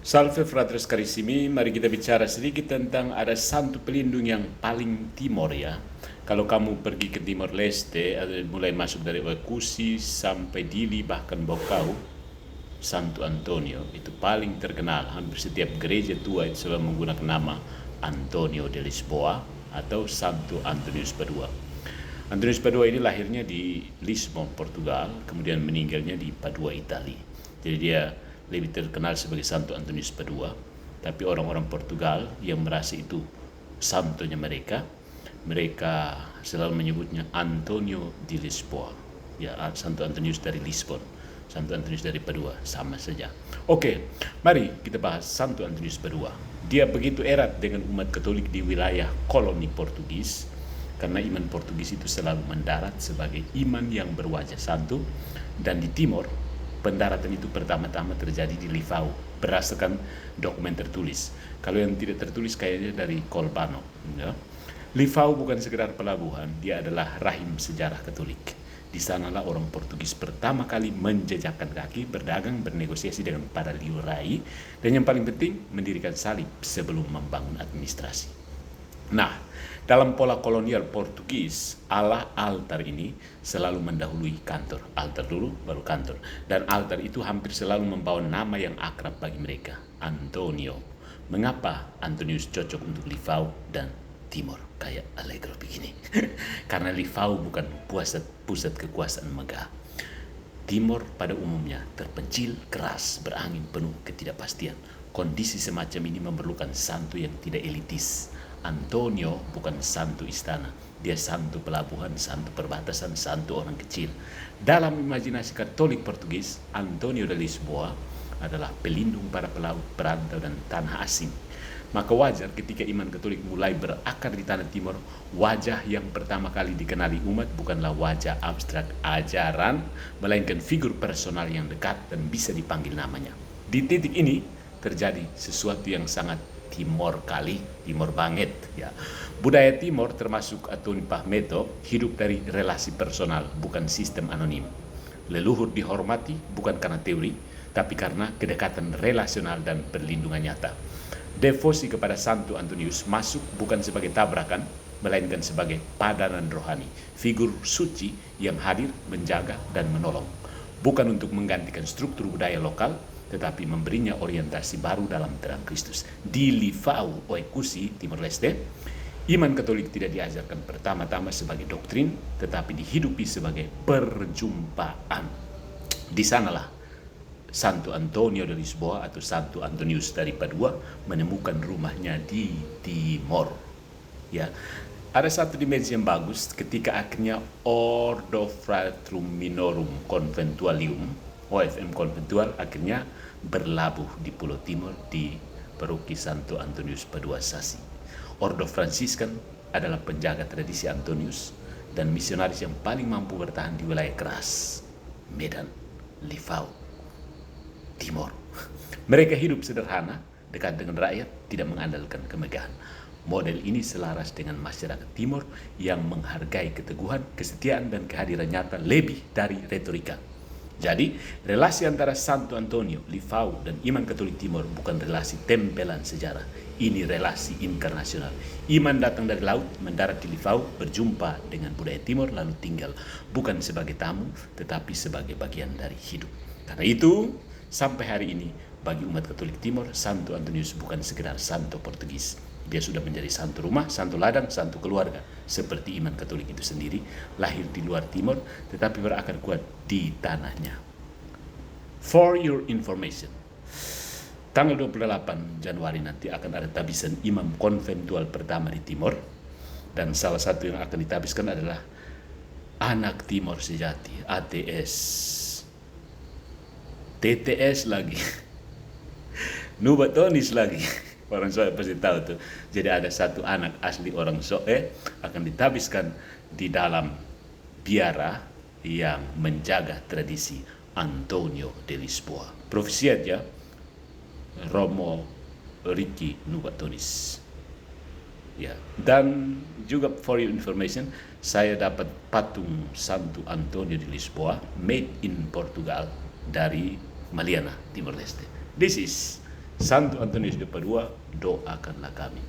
Salve fratres carissimi, mari kita bicara sedikit tentang ada santo pelindung yang paling timur ya. Kalau kamu pergi ke Timor Leste, mulai masuk dari Oekusi sampai Dili bahkan Bokau, Santo Antonio itu paling terkenal. Hampir setiap gereja tua itu selalu menggunakan nama Antonio de Lisboa atau Santo Antonius Padua. Antonius Padua ini lahirnya di Lisbon, Portugal, kemudian meninggalnya di Padua, Italia. Jadi dia lebih terkenal sebagai Santo Antonius Padua, tapi orang-orang Portugal yang merasa itu santonya mereka selalu menyebutnya Antonio di Lisboa. Ya, Santo Antonius dari Lisbon, Santo Antonius dari Padua, sama saja. Oke, mari kita bahas Santo Antonius Padua. Dia begitu erat dengan umat Katolik di wilayah koloni Portugis, karena iman Portugis itu selalu mendarat sebagai iman yang berwajah santo, dan di Timor pendaratan itu pertama-tama terjadi di Livau berdasarkan dokumen tertulis. Kalau yang tidak tertulis kayaknya dari Kolbano. Ya. Livau bukan sekedar pelabuhan, dia adalah rahim sejarah Katolik. Di sanalah orang Portugis pertama kali menjejakkan kaki, berdagang, bernegosiasi dengan para liurai, dan yang paling penting mendirikan salib sebelum membangun administrasi. Nah, dalam pola kolonial Portugis, Allah altar ini selalu mendahului kantor. Altar dulu, baru kantor. Dan altar itu hampir selalu membawa nama yang akrab bagi mereka, Antonio. Mengapa Antonius cocok untuk Livau dan Timor? Kayak Allegro begini. Karena Livau bukan pusat kekuasaan megah. Timor pada umumnya terpencil, keras, berangin, penuh ketidakpastian. Kondisi semacam ini memerlukan santo yang tidak elitis. Antonio bukan santo istana, dia santo pelabuhan, santo perbatasan, santo orang kecil. Dalam imajinasi Katolik Portugis, Antonio de Lisboa adalah pelindung para pelaut, perantau, dan tanah asing. Maka wajar ketika iman Katolik mulai berakar di tanah Timor, wajah yang pertama kali dikenali umat bukanlah wajah abstrak ajaran, melainkan figur personal yang dekat dan bisa dipanggil namanya. Di titik ini terjadi sesuatu yang sangat Timor banget ya. Budaya Timor termasuk Atun Pahmeto hidup dari relasi personal, bukan sistem anonim. Leluhur dihormati bukan karena teori, tapi karena kedekatan relasional dan perlindungan nyata. Devosi kepada Santo Antonius masuk bukan sebagai tabrakan, melainkan sebagai padanan rohani, figur suci yang hadir menjaga dan menolong. Bukan untuk menggantikan struktur budaya lokal, tetapi memberinya orientasi baru dalam terang Kristus. Di Livau, Oekusi, Timor Leste, iman Katolik tidak diajarkan pertama-tama sebagai doktrin, tetapi dihidupi sebagai perjumpaan. Di sanalah Santo Antonio de Lisboa atau Santo Antonius dari Padua menemukan rumahnya di Timor. Ya, ada satu dimensi yang bagus ketika akhirnya Ordo Fratrum Minorum Conventualium, OFM Konventual, akhirnya berlabuh di Pulau Timor di Paroki Santo Antonius Padua Sasi. Ordo Fransiskan adalah penjaga tradisi Antonius dan misionaris yang paling mampu bertahan di wilayah keras, Medan, Livau, Timor. Mereka hidup sederhana, dekat dengan rakyat, tidak mengandalkan kemegahan. Model ini selaras dengan masyarakat Timor yang menghargai keteguhan, kesetiaan, dan kehadiran nyata lebih dari retorika. Jadi, relasi antara Santo Antonio, Livau, dan iman Katolik Timor bukan relasi tempelan sejarah. Ini relasi inkarnasional. Iman datang dari laut, mendarat di Livau, berjumpa dengan budaya Timor, lalu tinggal. Bukan sebagai tamu, tetapi sebagai bagian dari hidup. Karena itu, sampai hari ini, bagi umat Katolik Timor, Santo Antonius bukan sekedar santo Portugis. Dia sudah menjadi santo rumah, santo ladang, santo keluarga. Seperti iman Katolik itu sendiri, lahir di luar Timor, tetapi berakar kuat di tanahnya. For your information, tanggal 28 Januari nanti akan ada tabisan imam konventual pertama di Timor. Dan salah satu yang akan ditabiskan adalah anak Timor sejati, ATS. TTS lagi. Nubatonis lagi. Orang Soe pasti tahu tuh. Jadi ada satu anak asli orang Soe akan ditabiskan di dalam biara yang menjaga tradisi Antonio de Lisboa. Profesi aja Romo Ricky Nubatonis. Ya, dan juga for your information, saya dapat patung Santo Antonio de Lisboa made in Portugal dari Maliana, Timor Leste. This is Santo Antonius de Padua, doakanlah kami.